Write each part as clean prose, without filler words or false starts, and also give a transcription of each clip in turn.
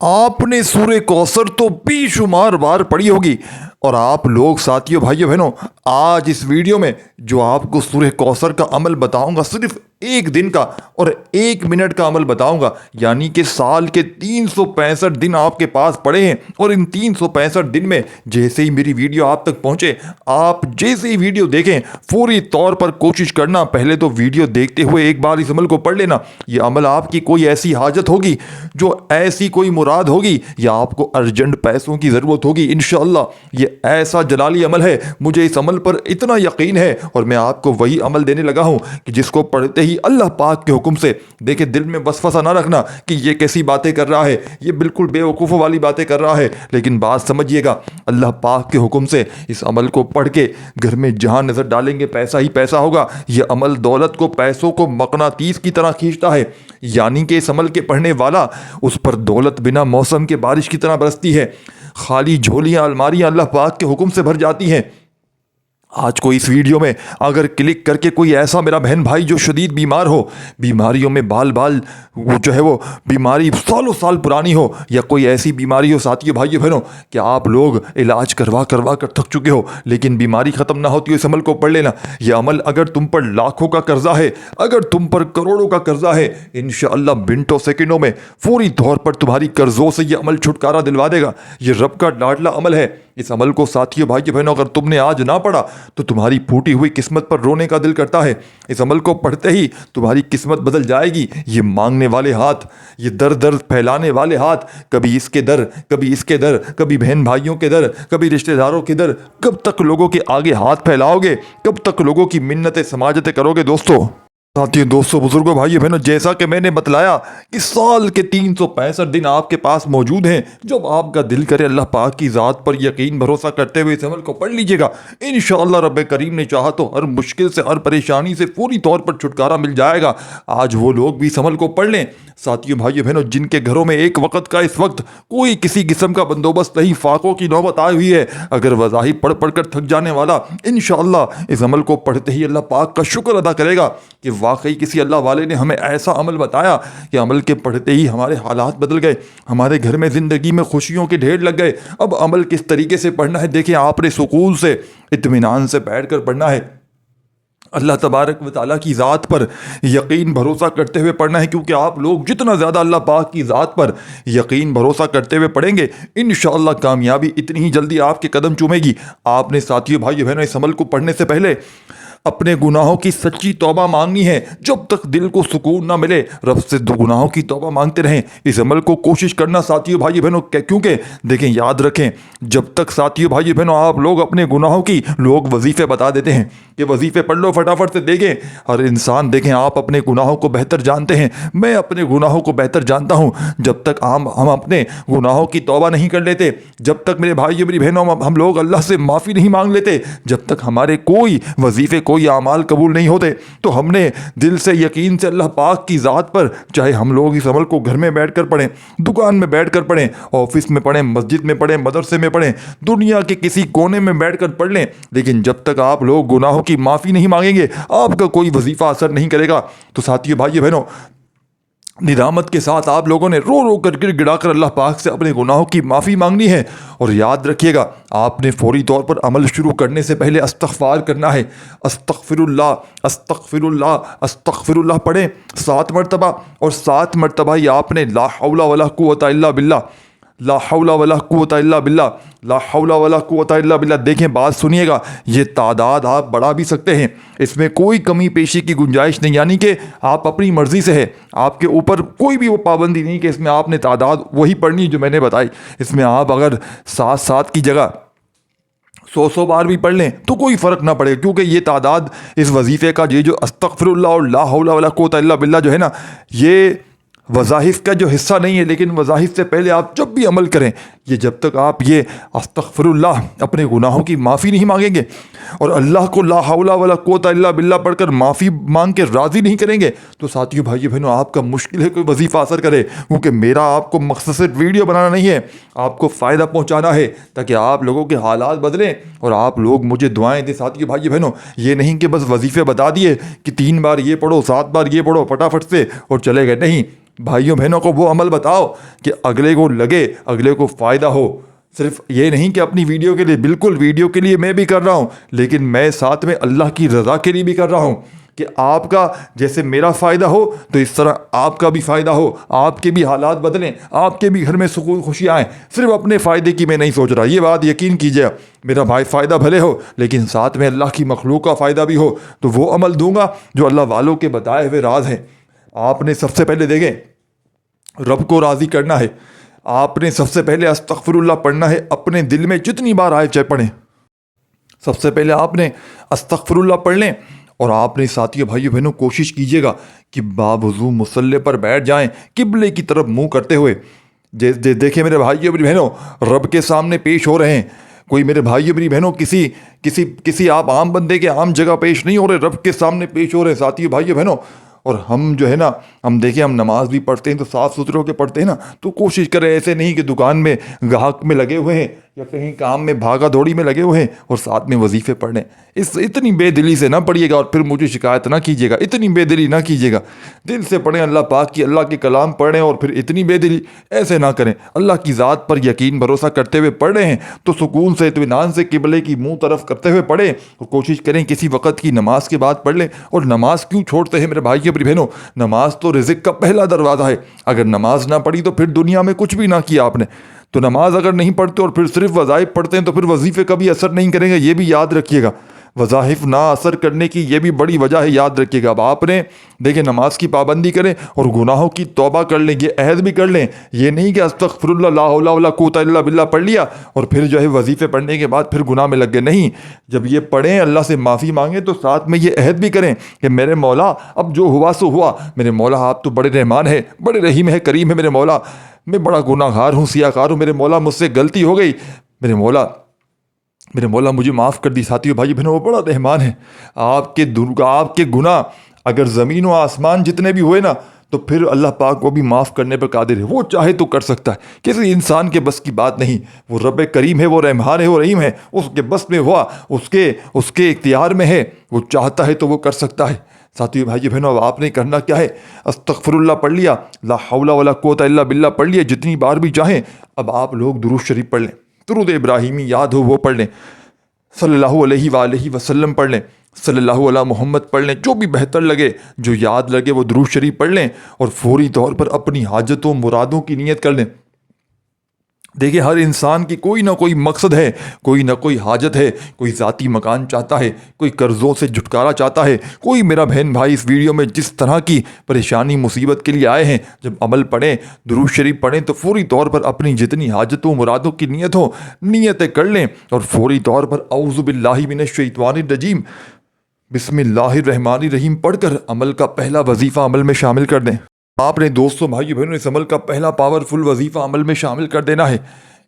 آپ نے سورہ کوثر تو بے شمار بار پڑھی ہوگی، اور آپ لوگ ساتھیوں بھائیوں بہنوں، آج اس ویڈیو میں جو آپ کو سورہ کوثر کا عمل بتاؤں گا، صرف ایک دن کا اور 1 منٹ کا عمل بتاؤں گا، یعنی کہ سال کے 365 دن آپ کے پاس پڑے ہیں، اور ان 365 دن میں جیسے ہی میری ویڈیو آپ تک پہنچے، آپ جیسے ہی ویڈیو دیکھیں فوری طور پر کوشش کرنا پہلے تو ویڈیو دیکھتے ہوئے ایک بار اس عمل کو پڑھ لینا۔ یہ عمل آپ کی کوئی ایسی حاجت ہوگی، جو ایسی کوئی مراد ہوگی، یا آپ کو ارجنٹ پیسوں کی ضرورت ہوگی، انشاءاللہ یہ ایسا جلالی عمل ہے، مجھے اس عمل پر اتنا یقین ہے، اور میں آپ کو وہی عمل دینے لگا ہوں کہ جس کو پڑھتے ہی اللہ پاک کے حکم سے، دیکھیں دل میں وسوسہ نہ رکھنا کہ یہ کیسی باتیں کر رہا ہے، یہ بالکل بے وقوفوں والی باتیں کر رہا ہے، لیکن بات سمجھیے گا، اللہ پاک کے حکم سے اس عمل کو پڑھ کے گھر میں جہاں نظر ڈالیں گے پیسہ ہی پیسہ ہوگا۔ یہ عمل دولت کو، پیسوں کو مقناطیس کی طرح کھینچتا ہے، یعنی کہ اس عمل کے پڑھنے والا اس پر دولت بنا موسم کے بارش کی طرح برستی ہے، خالی جھولیاں الماریاں اللہ پاک کے حکم سے بھر جاتی ہیں۔ آج کو اس ویڈیو میں اگر کلک کر کے کوئی ایسا میرا بہن بھائی جو شدید بیمار ہو، بیماریوں میں بال وہ جو ہے وہ بیماری سالوں سال پرانی ہو، یا کوئی ایسی بیماری ہو ساتھیوں بھائیوں بہنوں کہ آپ لوگ علاج کروا کر تھک چکے ہو لیکن بیماری ختم نہ ہوتی ہو، اس عمل کو پڑھ لینا۔ یہ عمل اگر تم پر لاکھوں کا قرضہ ہے، اگر تم پر کروڑوں کا قرضہ ہے، انشاءاللہ منٹوں سیکنڈوں میں فوری طور پر تمہاری قرضوں سے یہ عمل چھٹکارا دلوا دے گا۔ یہ رب کا لاڈلا عمل ہے۔ اس عمل کو ساتھیوں بھائیوں بہنوں اگر تم نے آج نہ پڑھا تو تمہاری پھوٹی ہوئی قسمت پر رونے کا دل کرتا ہے۔ اس عمل کو پڑھتے ہی تمہاری قسمت بدل جائے گی۔ یہ مانگنے والے ہاتھ، یہ درد پھیلانے والے ہاتھ، کبھی اس کے در، کبھی اس کے در، کبھی بہن بھائیوں کے در، کبھی رشتہ داروں کے در، کب تک لوگوں کے آگے ہاتھ پھیلاؤ گے؟ کب تک لوگوں کی منتیں سماجتیں کرو گے؟ ساتھیوں، دوستوں، بزرگوں، بھائیوں بہنوں، جیسا کہ میں نے بتلایا کہ سال کے 365 دن آپ کے پاس موجود ہیں، جب آپ کا دل کرے اللہ پاک کی ذات پر یقین بھروسہ کرتے ہوئے اس عمل کو پڑھ لیجئے گا، انشاءاللہ رب کریم نے چاہا تو ہر مشکل سے، ہر پریشانی سے فوری طور پر چھٹکارا مل جائے گا۔ آج وہ لوگ بھی اس عمل کو پڑھ لیں ساتھیوں بھائیوں بہنوں جن کے گھروں میں ایک وقت کا اس وقت کوئی کسی قسم کا بندوبست نہیں، فاقوں کی نوبت آئی ہوئی ہے، اگر وظائف پڑھ کر تھک جانے والا انشاءاللہ اس عمل کو پڑھتے ہی اللہ پاک کا شکر ادا کرے گا کہ واقعی کسی اللہ والے نے ہمیں ایسا عمل بتایا کہ عمل کے پڑھتے ہی ہمارے حالات بدل گئے، ہمارے گھر میں زندگی میں خوشیوں کے ڈھیر لگ گئے۔ اب عمل کس طریقے سے پڑھنا ہے دیکھیں، آپ نے سکون سے، اطمینان سے بیٹھ کر پڑھنا ہے، اللہ تبارک و تعالیٰ کی ذات پر یقین بھروسہ کرتے ہوئے پڑھنا ہے، کیونکہ آپ لوگ جتنا زیادہ اللہ پاک کی ذات پر یقین بھروسہ کرتے ہوئے پڑھیں گے، انشاءاللہ کامیابی اتنی ہی جلدی آپ کے قدم چومے گی۔ آپ نے ساتھیوں بھائیوں بہنوں اس عمل کو پڑھنے سے پہلے اپنے گناہوں کی سچی توبہ مانگنی ہے۔ جب تک دل کو سکون نہ ملے رب سے گناہوں کی توبہ مانگتے رہیں۔ اس عمل کو کوشش کرنا ساتھیوں بھائیوں بہنوں، کیونکہ دیکھیں یاد رکھیں، جب تک ساتھیوں بھائیوں بہنوں آپ لوگ اپنے گناہوں کی، لوگ وظیفے بتا دیتے ہیں کہ وظیفے پڑھ لو فٹافٹ سے، دیکھیں ہر انسان، دیکھیں آپ اپنے گناہوں کو بہتر جانتے ہیں، میں اپنے گناہوں کو بہتر جانتا ہوں۔ جب تک ہم اپنے گناہوں کی توبہ نہیں کر لیتے، جب تک میرے بھائیوں میری بہنوں ہم لوگ اللہ سے معافی نہیں مانگ لیتے، جب تک ہمارے کوئی وظیفے، کوئی اعمال قبول نہیں ہوتے، تو ہم نے دل سے یقین سے اللہ پاک کی ذات پر، چاہے ہم لوگ اس عمل کو گھر میں بیٹھ کر پڑھیں، دکان میں بیٹھ کر پڑھیں، آفس میں پڑھیں، مسجد میں پڑھیں، مدرسے میں پڑھیں، دنیا کے کسی کونے میں بیٹھ کر پڑھ لیں، لیکن جب تک آپ لوگ گناہوں کی معافی نہیں مانگیں گے آپ کا کوئی وظیفہ اثر نہیں کرے گا۔ تو ساتھیوں بھائیوں بہنوں، ندامت کے ساتھ آپ لوگوں نے رو رو کر گر گڑا کر اللہ پاک سے اپنے گناہوں کی معافی مانگنی ہے، اور یاد رکھیے گا آپ نے فوری طور پر عمل شروع کرنے سے پہلے استغفار کرنا ہے۔ استغفر اللہ، استغفر اللہ، استغفر اللہ پڑھیں 7 مرتبہ، اور 7 مرتبہ ہی آپ نے لا حول ولا قوت الا باللہ، لا حول ولا قوت الا باللہ، لا حول ولا قوت الا باللہ۔ دیکھیں بات سنیے گا، یہ تعداد آپ بڑھا بھی سکتے ہیں، اس میں کوئی کمی پیشی کی گنجائش نہیں، یعنی کہ آپ اپنی مرضی سے ہے، آپ کے اوپر کوئی بھی وہ پابندی نہیں کہ اس میں آپ نے تعداد وہی پڑھنی جو میں نے بتائی۔ اس میں آپ اگر 7 کی جگہ 100 بار بھی پڑھ لیں تو کوئی فرق نہ پڑے، کیونکہ یہ تعداد اس وظیفے کا، یہ جو استغفر اللہ اور لا حول ولا قوت الا باللہ جو ہے نا، یہ وظائف کا جو حصہ نہیں ہے، لیکن وظائف سے پہلے آپ جب بھی عمل کریں، یہ جب تک آپ یہ استغفر اللہ، اپنے گناہوں کی معافی نہیں مانگیں گے اور اللہ کو لا حول ولا قوت الا باللہ پڑھ کر معافی مانگ کے راضی نہیں کریں گے، تو ساتھیوں بھائیوں بہنوں آپ کا مشکل ہے کوئی وظیفہ اثر کرے، کیونکہ میرا آپ کو مقصد صرف ویڈیو بنانا نہیں ہے، آپ کو فائدہ پہنچانا ہے تاکہ آپ لوگوں کے حالات بدلیں اور آپ لوگ مجھے دعائیں دیں۔ ساتھیوں بھائیوں بہنوں، یہ نہیں کہ بس وظیفے بتا دیے کہ 3 بار یہ پڑھو، 7 بار یہ پڑھو فٹافٹ سے اور چلے گئے، نہیں، بھائیوں بہنوں کو وہ عمل بتاؤ کہ اگلے کو لگے، اگلے کو فائدہ ہو۔ صرف یہ نہیں کہ اپنی ویڈیو کے لیے، بالکل ویڈیو کے لیے میں بھی کر رہا ہوں، لیکن میں ساتھ میں اللہ کی رضا کے لیے بھی کر رہا ہوں کہ آپ کا جیسے میرا فائدہ ہو تو اس طرح آپ کا بھی فائدہ ہو، آپ کے بھی حالات بدلیں، آپ کے بھی گھر میں سکون خوشی آئیں۔ صرف اپنے فائدے کی میں نہیں سوچ رہا، یہ بات یقین کیجیے، میرا بھائی فائدہ بھلے ہو لیکن ساتھ میں اللہ کی مخلوق کا فائدہ بھی ہو، تو وہ عمل دوں گا جو اللہ والوں کے بتائے ہوئے راز ہیں۔ آپ نے سب سے پہلے دیکھیں رب کو راضی کرنا ہے، آپ نے سب سے پہلے استغفر اللہ پڑھنا ہے، اپنے دل میں جتنی بار آئے چاہے پڑھیں، سب سے پہلے آپ نے استغفر اللہ پڑھ لیں، اور آپ نے ساتھیوں بھائیوں بہنوں کوشش کیجیے گا کہ باوضو مصلی پر بیٹھ جائیں قبلے کی طرف منہ کرتے ہوئے۔ دیکھیں میرے بھائیوں میری بہنوں، رب کے سامنے پیش ہو رہے ہیں، کوئی میرے بھائیوں میری بہنوں کسی آپ عام بندے کے عام جگہ پیش نہیں ہو رہے، رب کے سامنے پیش ہو رہے ہیں ساتھیوں بھائیوں بہنوں۔ اور ہم جو ہے نا، ہم دیکھیں ہم نماز بھی پڑھتے ہیں تو صاف ستھرے ہو کے پڑھتے ہیں نا، تو کوشش کریں ایسے نہیں کہ دکان میں گاہک میں لگے ہوئے ہیں یا کہیں کام میں بھاگا دوڑی میں لگے ہوئے ہیں اور ساتھ میں وظیفے پڑھ لیں۔ اتنی بے دلی سے نہ پڑھیے گا اور پھر مجھے شکایت نہ کیجیے گا، اتنی بے دلی نہ کیجیے گا، دل سے پڑھیں، اللہ پاک کی اللہ کے کلام پڑھیں اور پھر اتنی بے دلی ایسے نہ کریں۔ اللہ کی ذات پر یقین بھروسہ کرتے ہوئے پڑھ رہے ہیں تو سکون سے اطمینان سے قبلے کی منہ طرف کرتے ہوئے پڑھیں، اور کوشش کریں کسی وقت کی نماز کے بعد پڑھ لیں۔ اور نماز کیوں چھوڑتے ہیں میرے بھائیوں اور بہنوں؟ نماز تو رزق کا پہلا دروازہ ہے، اگر نماز نہ پڑھی تو پھر دنیا میں کچھ بھی نہ کیا آپ نے۔ تو نماز اگر نہیں پڑھتے اور پھر صرف وظائف پڑھتے ہیں تو پھر وظیفے کبھی اثر نہیں کریں گے، یہ بھی یاد رکھیے گا۔ وظائف نہ اثر کرنے کی یہ بھی بڑی وجہ ہے، یاد رکھیے گا۔ اب آپ نے دیکھیں نماز کی پابندی کریں اور گناہوں کی توبہ کر لیں، یہ عہد بھی کر لیں، یہ نہیں کہ استغفر اللہ لا حول ولا قوت الا باللہ پڑھ لیا اور پھر جو ہے وظیفے پڑھنے کے بعد پھر گناہ میں لگ گئے۔ نہیں، جب یہ پڑھیں اللہ سے معافی مانگیں تو ساتھ میں یہ عہد بھی کریں کہ میرے مولا اب جو ہوا سو ہوا، میرے مولا آپ تو بڑے رحمان ہے، بڑے رحیم ہے، کریم ہے میرے مولا، میں بڑا گناہ گار ہوں، سیاہ کار ہوں، میرے مولا مجھ سے غلطی ہو گئی، میرے مولا مجھے معاف کر دی۔ ساتھیوں بھائی بہنوں، وہ بڑا رحمان ہے۔ آپ کے گناہ اگر زمین و آسمان جتنے بھی ہوئے نا تو پھر اللہ پاک کو بھی معاف کرنے پر قادر ہے، وہ چاہے تو کر سکتا ہے، کسی انسان کے بس کی بات نہیں۔ وہ رب کریم ہے، وہ رحمان ہے، وہ رحیم ہے، اس کے بس میں ہوا، اس کے اختیار میں ہے، وہ چاہتا ہے تو وہ کر سکتا ہے۔ ساتھیوں بھائی بہنوں، اب آپ نے کرنا کیا ہے؟ استغفر اللہ پڑھ لیا، لا حول ولا قوت الا باللہ پڑھ لیا جتنی بار بھی چاہیں۔ اب آپ لوگ درود شریف پڑھ لیں، درود ابراہیمی یاد ہو وہ پڑھ لیں، صلی اللہ علیہ وآلہ وسلم پڑھ لیں، صلی اللہ علیہ محمد پڑھ لیں، جو بھی بہتر لگے، جو یاد لگے وہ درود شریف پڑھ لیں، اور فوری طور پر اپنی حاجتوں مرادوں کی نیت کر لیں۔ دیکھیں ہر انسان کی کوئی نہ کوئی مقصد ہے، کوئی نہ کوئی حاجت ہے، کوئی ذاتی مکان چاہتا ہے، کوئی قرضوں سے چھٹکارا چاہتا ہے، کوئی میرا بہن بھائی اس ویڈیو میں جس طرح کی پریشانی مصیبت کے لیے آئے ہیں، جب عمل پڑھیں، درود شریف پڑھیں تو فوری طور پر اپنی جتنی حاجتوں مرادوں کی نیت ہو، نیتیں کر لیں، اور فوری طور پر اعوذ باللہ من الشیطان الرجیم بسم اللہ الرحمن الرحیم پڑھ کر عمل کا پہلا وظیفہ عمل میں شامل کر دیں۔ آپ نے دوستوں بھائیو بہنوں اس عمل کا پہلا پاورفل وظیفہ عمل میں شامل کر دینا ہے۔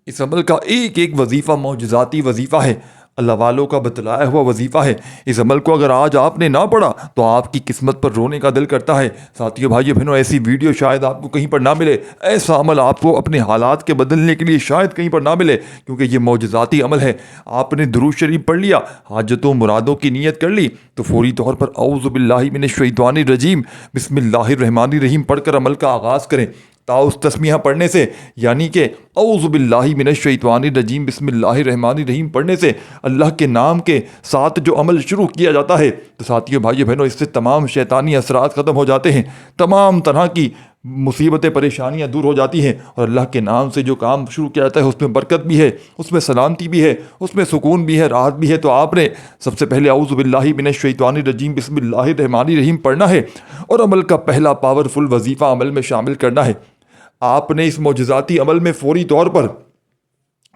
اس عمل کا ایک ایک وظیفہ معجزاتی وظیفہ ہے، اللہ والوں کا بتلایا ہوا وظیفہ ہے۔ اس عمل کو اگر آج آپ نے نہ پڑھا تو آپ کی قسمت پر رونے کا دل کرتا ہے۔ ساتھیو بھائیو بہنوں، ایسی ویڈیو شاید آپ کو کہیں پر نہ ملے، ایسا عمل آپ کو اپنے حالات کے بدلنے کے لیے شاید کہیں پر نہ ملے، کیونکہ یہ معجزاتی عمل ہے۔ آپ نے درود شریف پڑھ لیا، حاجتوں مرادوں کی نیت کر لی، تو فوری طور پر اعوذ باللہ من الشیطان الرجیم بسم اللہ الرحمن الرحیم پڑھ کر عمل کا آغاز کریں۔ تاؤس تسمیہ پڑھنے سے، یعنی کہ اعوذ باللہ من الشیطان الرجیم بسم اللہ الرحمن الرحیم پڑھنے سے اللہ کے نام کے ساتھ جو عمل شروع کیا جاتا ہے تو ساتھیو بھائیو بہنوں اس سے تمام شیطانی اثرات ختم ہو جاتے ہیں، تمام طرح کی مصیبتیں پریشانیاں دور ہو جاتی ہیں، اور اللہ کے نام سے جو کام شروع کیا جاتا ہے اس میں برکت بھی ہے، اس میں سلامتی بھی ہے، اس میں سکون بھی ہے، راحت بھی ہے۔ تو آپ نے سب سے پہلے اعوذ باللہ من الشیطان الرجیم بسم اللہ الرحمن الرحیم پڑھنا ہے، اور عمل کا پہلا پاورفل وظیفہ عمل میں شامل کرنا ہے۔ آپ نے اس معجزاتی عمل میں فوری طور پر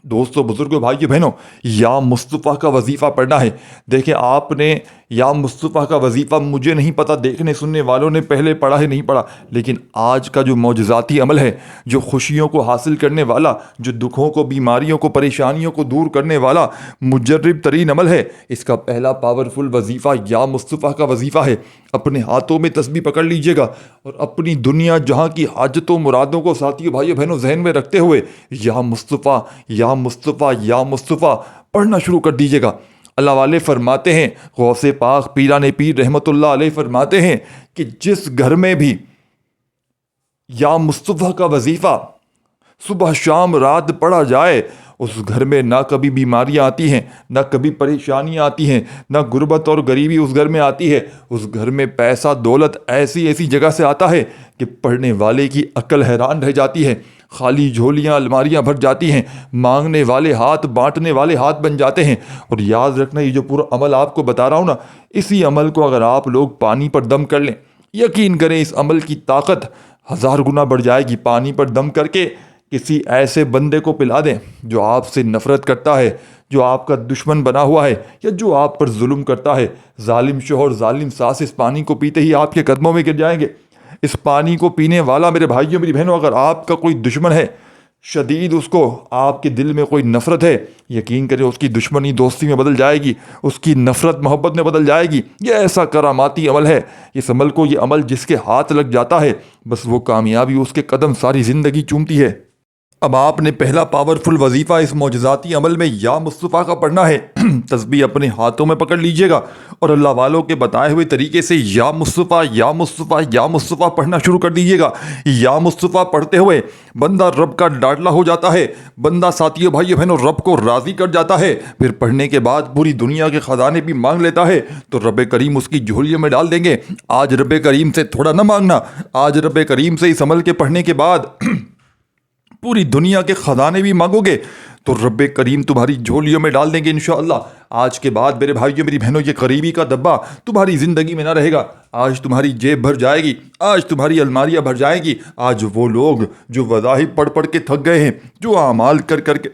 دوستو بزرگوں بھائیو بہنوں یا مصطفیٰ کا وظیفہ پڑھنا ہے۔ دیکھیں آپ نے یا مصطفیٰ کا وظیفہ مجھے نہیں پتہ دیکھنے سننے والوں نے پہلے پڑھا ہے نہیں پڑھا، لیکن آج کا جو معجزاتی عمل ہے، جو خوشیوں کو حاصل کرنے والا، جو دکھوں کو، بیماریوں کو، پریشانیوں کو دور کرنے والا مجرب ترین عمل ہے، اس کا پہلا پاورفل وظیفہ یا مصطفیٰ کا وظیفہ ہے۔ اپنے ہاتھوں میں تسبیح پکڑ لیجئے گا اور اپنی دنیا جہاں کی حاجتوں مرادوں کو ساتھیو بھائیو بہنوں ذہن میں رکھتے ہوئے یا مصطفیٰ یا مصطفیٰ یا مصطفیٰ پڑھنا شروع کر دیجئے گا۔ اللہ والے فرماتے ہیں، غوث پاک پیران پیر رحمت اللہ علیہ فرماتے ہیں کہ جس گھر میں بھی یا مصطفیٰ کا وظیفہ صبح شام رات پڑھا جائے، اس گھر میں نہ کبھی بیماریاں آتی ہیں، نہ کبھی پریشانیاں آتی ہیں، نہ غربت اور غریبی اس گھر میں آتی ہے۔ اس گھر میں پیسہ دولت ایسی ایسی جگہ سے آتا ہے کہ پڑھنے والے کی عقل حیران رہ جاتی ہے۔ خالی جھولیاں الماریاں بھر جاتی ہیں، مانگنے والے ہاتھ بانٹنے والے ہاتھ بن جاتے ہیں۔ اور یاد رکھنا، یہ جو پورا عمل آپ کو بتا رہا ہوں نا، اسی عمل کو اگر آپ لوگ پانی پر دم کر لیں، یقین کریں اس عمل کی طاقت 1000 گنا بڑھ جائے گی۔ پانی پر دم کر کے کسی ایسے بندے کو پلا دیں جو آپ سے نفرت کرتا ہے، جو آپ کا دشمن بنا ہوا ہے، یا جو آپ پر ظلم کرتا ہے، ظالم شوہر ظالم ساس اس پانی کو پیتے ہی آپ کے قدموں میں گر جائیں گے۔ اس پانی کو پینے والا میرے بھائیوں میری بہنوں، اگر آپ کا کوئی دشمن ہے شدید، اس کو آپ کے دل میں کوئی نفرت ہے، یقین کریں اس کی دشمنی دوستی میں بدل جائے گی، اس کی نفرت محبت میں بدل جائے گی۔ یہ ایسا کراماتی عمل ہے، اس عمل کو، یہ عمل جس کے ہاتھ لگ جاتا ہے، بس وہ کامیابی اس کے قدم ساری زندگی چومتی ہے۔ اب آپ نے پہلا پاورفل وظیفہ اس معجزاتی عمل میں یا مصطفیٰ کا پڑھنا ہے۔ تسبیح اپنے ہاتھوں میں پکڑ لیجئے گا اور اللہ والوں کے بتائے ہوئے طریقے سے یا مصطفیٰ یا مصطفیٰ یا مصطفیٰ پڑھنا شروع کر دیجئے گا۔ یا مصطفیٰ پڑھتے ہوئے بندہ رب کا لاڈلا ہو جاتا ہے، بندہ ساتھیوں بھائیوں بہنوں رب کو راضی کر جاتا ہے۔ پھر پڑھنے کے بعد پوری دنیا کے خزانے بھی مانگ لیتا ہے تو رب کریم اس کی جھولیوں میں ڈال دیں گے۔ آج رب کریم سے تھوڑا نہ مانگنا، آج رب کریم سے اس عمل کے پڑھنے کے بعد پوری دنیا کے خزانے بھی مانگو گے تو رب کریم تمہاری جھولیوں میں ڈال دیں گے انشاءاللہ۔ آج کے بعد میرے بھائیوں میری بہنوں، یہ غریبی کا دبا تمہاری زندگی میں نہ رہے گا۔ آج تمہاری جیب بھر جائے گی، آج تمہاری الماریاں بھر جائیں گی۔ آج وہ لوگ جو وظائف پڑھ پڑھ کے تھک گئے ہیں، جو اعمال کر کر کے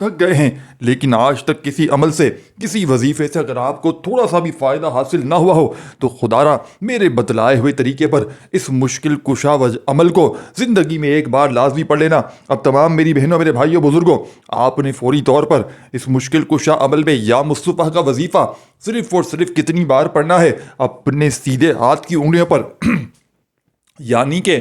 تھک گئے ہیں، لیکن آج تک کسی عمل سے، کسی وظیفے سے اگر آپ کو تھوڑا سا بھی فائدہ حاصل نہ ہوا ہو، تو خدا را میرے بتلائے ہوئے طریقے پر اس مشکل کشا عمل کو زندگی میں ایک بار لازمی پڑھ لینا۔ اب تمام میری بہنوں میرے بھائیوں بزرگوں، آپ نے فوری طور پر اس مشکل کشا عمل میں یا مصطفیٰ کا وظیفہ صرف اور صرف کتنی بار پڑھنا ہے؟ اپنے سیدھے ہاتھ کی انگلیوں پر، یعنی کہ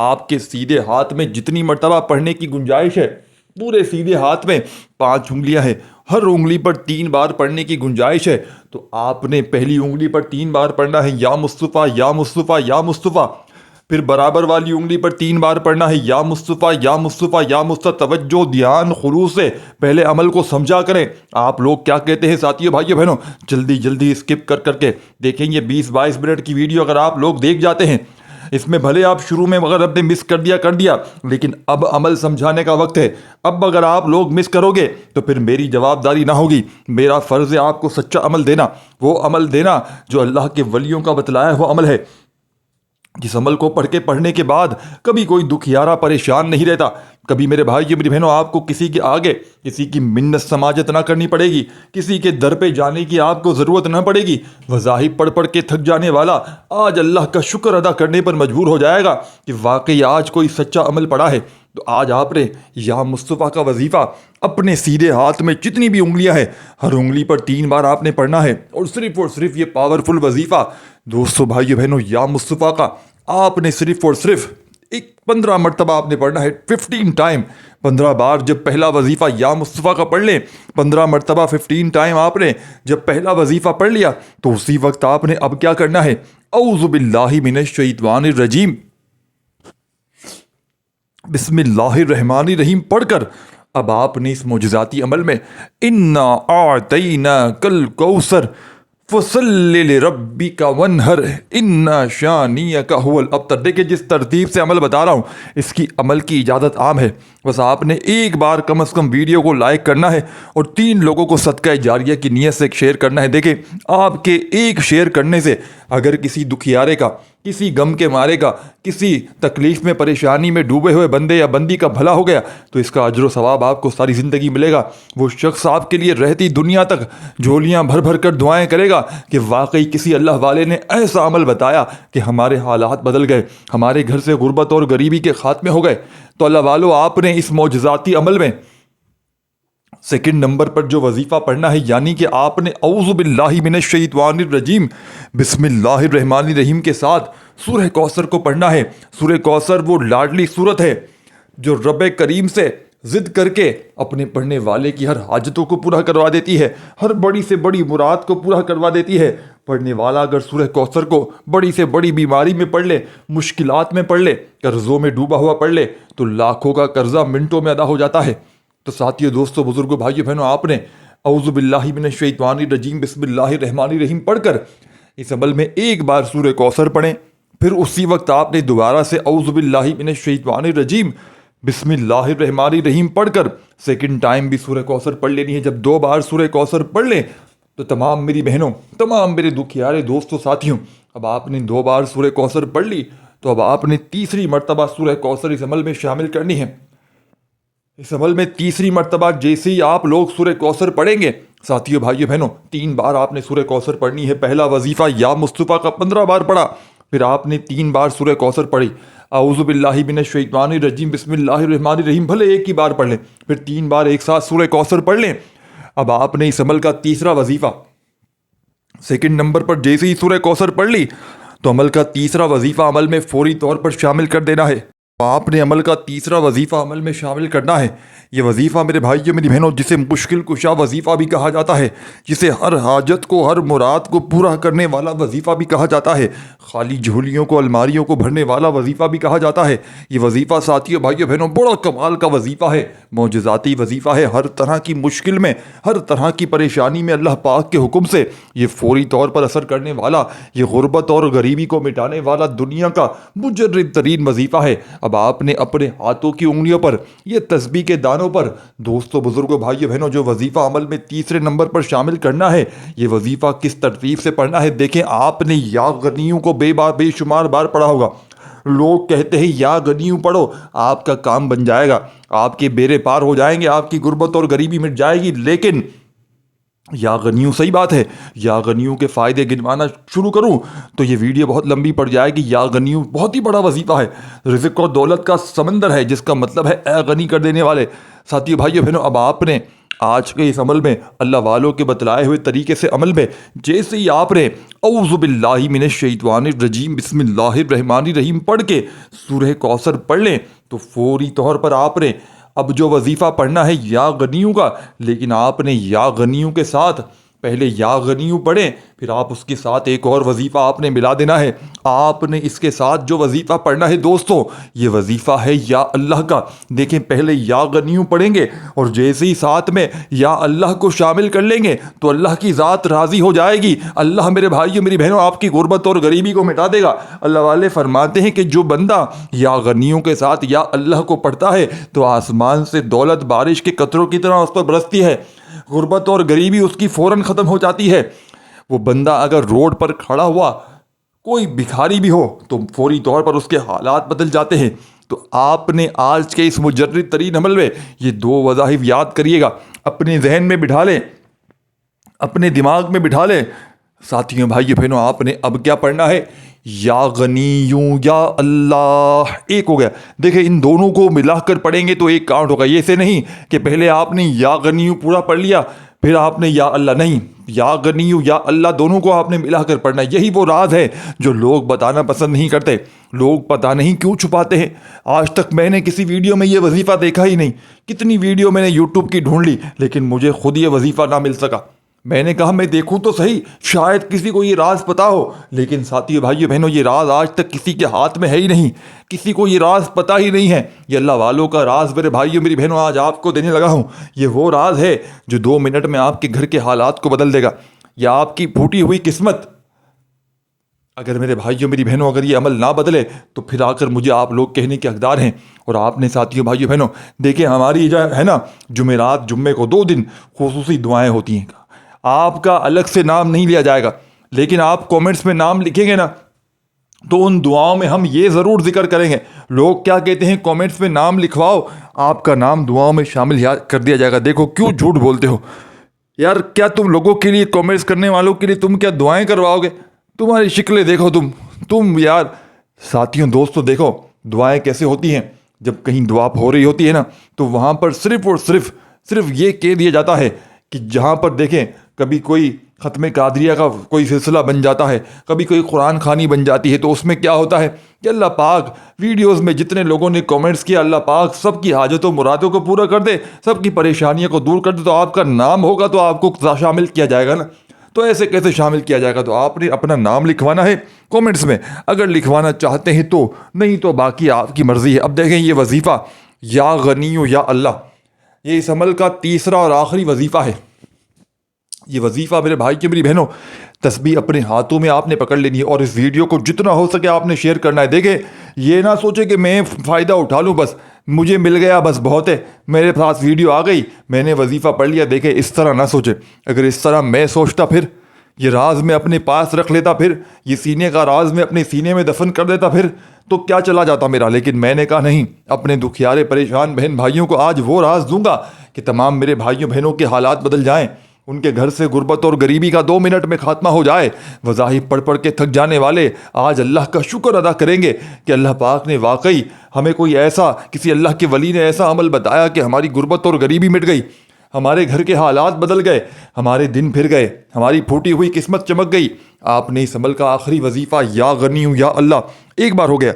آپ کے سیدھے ہاتھ میں جتنی مرتبہ پڑھنے کی گنجائش ہے، پورے سیدھے ہاتھ میں 5 انگلیاں ہیں، ہر انگلی پر 3 بار پڑھنے کی گنجائش ہے، تو آپ نے پہلی انگلی پر 3 بار پڑھنا ہے یا مصطفیٰ یا مصطفیٰ یا مصطفیٰ۔ پھر برابر والی انگلی پر 3 بار پڑھنا ہے یا مصطفیٰ یا مصطفیٰ یا مصطفیٰ۔ توجہ، دھیان، خلوص سے پہلے عمل کو سمجھا کریں۔ آپ لوگ کیا کہتے ہیں ساتھیوں بھائیوں بہنوں؟ جلدی جلدی اسکپ کر کر کے دیکھیں، یہ 20-22 منٹ کی ویڈیو اگر آپ لوگ دیکھ جاتے ہیں، اس میں بھلے آپ شروع میں اگر آپ نے مس کر دیا، لیکن اب عمل سمجھانے کا وقت ہے۔ اب اگر آپ لوگ مس کرو گے تو پھر میری جواب داری نہ ہوگی۔ میرا فرض ہے آپ کو سچا عمل دینا، وہ عمل دینا جو اللہ کے ولیوں کا بتلایا ہوا عمل ہے، جس عمل کو پڑھنے کے بعد کبھی کوئی دکھیارا پریشان نہیں رہتا۔ کبھی میرے بھائی میری بہنوں آپ کو کسی کے آگے کسی کی منت سماجت نہ کرنی پڑے گی، کسی کے در پہ جانے کی آپ کو ضرورت نہ پڑے گی۔ وظائف پڑھ پڑھ کے تھک جانے والا آج اللہ کا شکر ادا کرنے پر مجبور ہو جائے گا کہ واقعی آج کوئی سچا عمل پڑا ہے۔ تو آج آپ نے یا مصطفیٰ کا وظیفہ اپنے سیدھے ہاتھ میں جتنی بھی انگلیاں ہیں، ہر انگلی پر 3 بار آپ نے پڑھنا ہے، اور صرف یہ پاورفل وظیفہ دوستو بھائیو بہنوں یا مصطفیٰ کا آپ نے صرف 15 مرتبہ آپ نے پڑھنا ہے۔ 15 ٹائم، 15 بار جب پہلا وظیفہ یا مصطفیٰ کا پڑھ لیں، 15 مرتبہ 15 ٹائم آپ نے جب پہلا وظیفہ پڑھ لیا، تو اسی وقت آپ نے اب کیا کرنا ہے؟ اعوذ باللہ من الشیطان الرجیم، بسم اللہ الرحمن الرحیم پڑھ کر اب آپ نے اس معجزاتی عمل میں انا اعطیناک الکوثر فصلی لربک وانحر ان شانئک ھو الابتر۔ دیکھیں جس ترتیب سے عمل بتا رہا ہوں، اس کی عمل کی اجازت عام ہے، بس آپ نے ایک بار کم از کم ویڈیو کو لائک کرنا ہے اور 3 لوگوں کو صدقہ جاریہ کی نیت سے شیئر کرنا ہے۔ دیکھیں آپ کے ایک شیئر کرنے سے اگر کسی دکھیارے کا، کسی غم کے مارے کا، کسی تکلیف میں پریشانی میں ڈوبے ہوئے بندے یا بندی کا بھلا ہو گیا تو اس کا اجر و ثواب آپ کو ساری زندگی ملے گا۔ وہ شخص آپ کے لیے رہتی دنیا تک جھولیاں بھر بھر کر دعائیں کرے گا کہ واقعی کسی اللہ والے نے ایسا عمل بتایا کہ ہمارے حالات بدل گئے، ہمارے گھر سے غربت اور غریبی کے خاتمے ہو گئے۔ تو اللہ والو آپ نے اس معجزاتی عمل میں سیکنڈ نمبر پر جو وظیفہ پڑھنا ہے، یعنی کہ آپ نے اعوذ باللہ من الشیطان الرجیم بسم اللہ الرحمن الرحیم کے ساتھ سورہ کوثر کو پڑھنا ہے۔ سورہ کوثر وہ لاڈلی سورت ہے جو رب کریم سے ضد کر کے اپنے پڑھنے والے کی ہر حاجتوں کو پورا کروا دیتی ہے، ہر بڑی سے بڑی مراد کو پورا کروا دیتی ہے۔ پڑھنے والا اگر سورہ کوثر کو بڑی سے بڑی بیماری میں پڑھ لے، مشکلات میں پڑھ لے، قرضوں میں ڈوبا ہوا پڑھ لے، تو لاکھوں کا قرضہ منٹوں میں ادا ہو جاتا ہے۔ تو ساتھیو، دوستو، بزرگوں، بھائیو، بہنوں، آپ نے اعوذ باللہ من الشیطان الرجیم بسم اللہ الرحمن الرحیم پڑھ کر اس عمل میں ایک بار سورہ کوثر پڑھیں، پھر اسی وقت آپ نے دوبارہ سے اعوذ باللہ من الشیطان الرجیم بسم اللہ الرحمن الرحیم پڑھ کر سیکنڈ ٹائم بھی سورہ کوثر پڑھ لینی ہے۔ جب 2 بار سورہ کوثر پڑھ لیں تو تمام میری بہنوں، تمام میرے دکھیارے دوستوں، ساتھیوں، اب آپ نے 2 بار سورہ کوثر پڑھ لی تو اب آپ نے تیسری مرتبہ سورہ کوثر اس عمل میں شامل کرنی ہے۔ اس عمل میں تیسری مرتبہ جیسے ہی آپ لوگ سورہ کوثر پڑھیں گے، ساتھیو، بھائیو، بہنوں، 3 بار آپ نے سورہ کوثر پڑھنی ہے۔ پہلا وظیفہ یا مصطفیٰ کا 15 بار پڑھا، پھر آپ نے 3 بار سورہ کوثر پڑھی، اعوذ باللہ من الشیطان الرجیم بسم اللہ الرحمن الرحیم بھلے ایک ہی بار پڑھ لیں، پھر 3 بار ایک ساتھ سورہ کوثر پڑھ لیں۔ اب آپ نے اس عمل کا تیسرا وظیفہ سیکنڈ نمبر پر جیسے ہی سورہ کوثر پڑھ لی تو عمل کا تیسرا وظیفہ عمل میں فوری طور پر شامل کر دینا ہے۔ آپ نے عمل کا تیسرا وظیفہ عمل میں شامل کرنا ہے۔ یہ وظیفہ میرے بھائیوں، میری بہنوں، جسے مشکل کشا وظیفہ بھی کہا جاتا ہے، جسے ہر حاجت کو، ہر مراد کو پورا کرنے والا وظیفہ بھی کہا جاتا ہے، خالی جھولیوں کو، الماریوں کو بھرنے والا وظیفہ بھی کہا جاتا ہے۔ یہ وظیفہ ساتھیوں، بھائیوں، بہنوں، بڑا کمال کا وظیفہ ہے، معجزاتی وظیفہ ہے۔ ہر طرح کی مشکل میں، ہر طرح کی پریشانی میں اللہ پاک کے حکم سے یہ فوری طور پر اثر کرنے والا، یہ غربت اور غریبی کو مٹانے والا دنیا کا مجرب ترین وظیفہ ہے۔ اب آپ نے اپنے ہاتھوں کی انگلیوں پر، یہ تسبیح کے دانوں پر، دوستوں، بزرگوں، بھائیوں، بہنوں، جو وظیفہ عمل میں تیسرے نمبر پر شامل کرنا ہے، یہ وظیفہ کس ترتیب سے پڑھنا ہے دیکھیں۔ آپ نے یا غنیوں کو بے شمار بار پڑھا ہوگا۔ لوگ کہتے ہیں یا غنیوں پڑھو، آپ کا کام بن جائے گا، آپ کے بیڑے پار ہو جائیں گے، آپ کی غربت اور غریبی مٹ جائے گی، لیکن یا غنیوں، صحیح بات ہے، یا غنیوں کے فائدے گنوانا شروع کروں تو یہ ویڈیو بہت لمبی پڑ جائے گی۔ یا غنیوں بہت ہی بڑا وظیفہ ہے، رزق اور دولت کا سمندر ہے، جس کا مطلب ہے اے غنی کر دینے والے۔ ساتھیو، بھائیو، بہنوں، اب آپ نے آج کے اس عمل میں اللہ والوں کے بتلائے ہوئے طریقے سے عمل میں جیسے ہی آپ نے اعوذ باللہ من الشیطان الرجیم بسم اللہ الرحمن الرحیم پڑھ کے سورہ کوثر پڑھ لیں تو فوری طور پر آپ نے اب جو وظیفہ پڑھنا ہے یا غنیوں کا، لیکن آپ نے یا غنیوں کے ساتھ پہلے یا غنیوں پڑھیں، پھر آپ اس کے ساتھ ایک اور وظیفہ آپ نے ملا دینا ہے۔ آپ نے اس کے ساتھ جو وظیفہ پڑھنا ہے دوستوں، یہ وظیفہ ہے یا اللہ کا۔ دیکھیں، پہلے یا غنیوں پڑھیں گے اور جیسے ہی ساتھ میں یا اللہ کو شامل کر لیں گے تو اللہ کی ذات راضی ہو جائے گی۔ اللہ میرے بھائیوں، میری بہنوں، آپ کی غربت اور غریبی کو مٹا دے گا۔ اللہ والے فرماتے ہیں کہ جو بندہ یا غنیوں کے ساتھ یا اللہ کو پڑھتا ہے تو آسمان سے دولت بارش کے قطروں کی طرح اس پر برستی ہے، غربت اور غریبی اس کی فوراً ختم ہو جاتی ہے۔ وہ بندہ اگر روڈ پر کھڑا ہوا، کوئی بھکاری بھی ہو، تو فوری طور پر اس کے حالات بدل جاتے ہیں۔ تو آپ نے آج کے اس مجرد ترین عمل میں یہ 2 وظائف یاد کریے گا، اپنے ذہن میں بٹھا لیں، اپنے دماغ میں بٹھا لیں۔ ساتھیوں، بھائیوں، بہنوں، آپ نے اب کیا پڑھنا ہے؟ یا غنیوں یا اللہ، ایک ہو گیا۔ دیکھیں، ان دونوں کو ملا کر پڑھیں گے تو ایک کاؤنٹ ہوگا۔ یہ سے نہیں کہ پہلے آپ نے یا غنیوں پورا پڑھ لیا پھر آپ نے یا اللہ، نہیں، یا غنیوں یا اللہ دونوں کو آپ نے ملا کر پڑھنا ہے۔ یہی وہ راز ہے جو لوگ بتانا پسند نہیں کرتے، لوگ پتہ نہیں کیوں چھپاتے ہیں۔ آج تک میں نے کسی ویڈیو میں یہ وظیفہ دیکھا ہی نہیں، کتنی ویڈیو میں نے یوٹیوب کی ڈھونڈ لی لیکن مجھے خود یہ وظیفہ نہ مل سکا۔ میں نے کہا میں دیکھوں تو صحیح، شاید کسی کو یہ راز پتا ہو، لیکن ساتھیو، بھائیو، بہنوں، یہ راز آج تک کسی کے ہاتھ میں ہے ہی نہیں، کسی کو یہ راز پتا ہی نہیں ہے۔ یہ اللہ والوں کا راز میرے بھائیو، میری بہنوں، آج آپ کو دینے لگا ہوں۔ یہ وہ راز ہے جو 2 منٹ میں آپ کے گھر کے حالات کو بدل دے گا، یا آپ کی پھوٹی ہوئی قسمت۔ اگر میرے بھائیوں، میری بہنوں، اگر یہ عمل نہ بدلے تو پھر آ کر مجھے آپ لوگ کہنے کے حقدار ہیں۔ اور آپ نے ساتھیوں، بھائیوں، بہنوں، دیکھیں، ہماری جو ہے نا، جمعرات، جمعے کو 2 دن خصوصی دعائیں ہوتی ہیں۔ آپ کا الگ سے نام نہیں لیا جائے گا، لیکن آپ کومنٹس میں نام لکھیں گے نا تو ان دعاؤں میں ہم یہ ضرور ذکر کریں گے۔ لوگ کیا کہتے ہیں، کومنٹس میں نام لکھواؤ، آپ کا نام دعاؤں میں شامل کر دیا جائے گا۔ دیکھو کیوں جھوٹ بولتے ہو یار، کیا تم لوگوں کے لیے، کومنٹس کرنے والوں کے لیے تم کیا دعائیں کرواؤ گے؟ تمہاری شکلیں دیکھو، تم یار۔ ساتھیوں، دوستوں، دیکھو دعائیں کیسے ہوتی ہیں۔ جب کہیں دعا ہو رہی ہوتی ہے نا تو وہاں پر صرف اور صرف یہ کہہ دیا جاتا ہے کہ جہاں پر دیکھیں کبھی کوئی ختم قادریہ کا کوئی سلسلہ بن جاتا ہے، کبھی کوئی قرآن خوانی بن جاتی ہے، تو اس میں کیا ہوتا ہے کہ اللہ پاک ویڈیوز میں جتنے لوگوں نے کامنٹس کیا، اللہ پاک سب کی حاجتوں مرادوں کو پورا کر دے، سب کی پریشانیوں کو دور کر دے، تو آپ کا نام ہوگا تو آپ کو شامل کیا جائے گا نا۔ تو ایسے کیسے شامل کیا جائے گا؟ تو آپ نے اپنا نام لکھوانا ہے کامنٹس میں، اگر لکھوانا چاہتے ہیں تو، نہیں تو باقی آپ کی مرضی ہے۔ اب دیکھیں یہ وظیفہ یا غنی یا اللہ، یہ اس عمل کا تیسرا اور آخری وظیفہ ہے۔ یہ وظیفہ میرے بھائی کی، میری بہنوں، تسبیح اپنے ہاتھوں میں آپ نے پکڑ لینی ہے، اور اس ویڈیو کو جتنا ہو سکے آپ نے شیئر کرنا ہے۔ دیکھیں یہ نہ سوچے کہ میں فائدہ اٹھا لوں، بس مجھے مل گیا بس بہت ہے، میرے پاس ویڈیو آ گئی میں نے وظیفہ پڑھ لیا۔ دیکھیں اس طرح نہ سوچے، اگر اس طرح میں سوچتا، پھر یہ راز میں اپنے پاس رکھ لیتا، پھر یہ سینے کا راز میں اپنے سینے میں دفن کر دیتا، پھر تو کیا چلا جاتا میرا۔ لیکن میں نے کہا نہیں، اپنے دکھیارے پریشان بہن بھائیوں کو آج وہ راز دوں گا کہ تمام میرے بھائیوں بہنوں کے حالات بدل جائیں، ان کے گھر سے غربت اور غریبی کا 2 منٹ میں خاتمہ ہو جائے۔ وظائف پڑھ پڑھ کے تھک جانے والے آج اللہ کا شکر ادا کریں گے کہ اللہ پاک نے واقعی ہمیں کوئی ایسا، کسی اللہ کے ولی نے ایسا عمل بتایا کہ ہماری غربت اور غریبی مٹ گئی، ہمارے گھر کے حالات بدل گئے، ہمارے دن پھر گئے، ہماری پھوٹی ہوئی قسمت چمک گئی۔ آپ نے اس عمل کا آخری وظیفہ یا غنی یا اللہ ایک بار ہو گیا،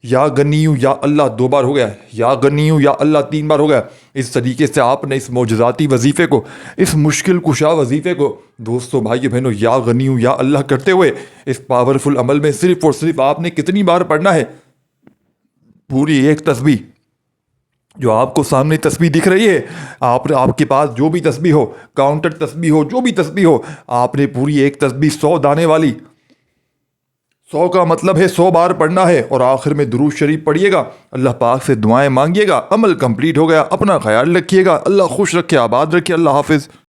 یا غنی یا اللہ 2 بار ہو گیا، یا غنی یا اللہ 3 بار ہو گیا۔ اس طریقے سے آپ نے اس معجزاتی وظیفے کو، اس مشکل کشا وظیفے کو دوستو بھائی بہنوں یا غنی یا اللہ کرتے ہوئے اس پاورفل عمل میں صرف اور صرف آپ نے کتنی بار پڑھنا ہے؟ پوری ایک تسبیح، جو آپ کو سامنے تسبیح دکھ رہی ہے، آپ کے پاس جو بھی تسبیح ہو، کاؤنٹر تسبیح ہو، جو بھی تسبیح ہو، آپ نے پوری ایک تسبیح 100 دانے والی، 100 کا مطلب ہے 100 بار پڑھنا ہے، اور آخر میں درود شریف پڑھیے گا، اللہ پاک سے دعائیں مانگیے گا، عمل کمپلیٹ ہو گیا۔ اپنا خیال رکھیے گا، اللہ خوش رکھے، آباد رکھے، اللہ حافظ۔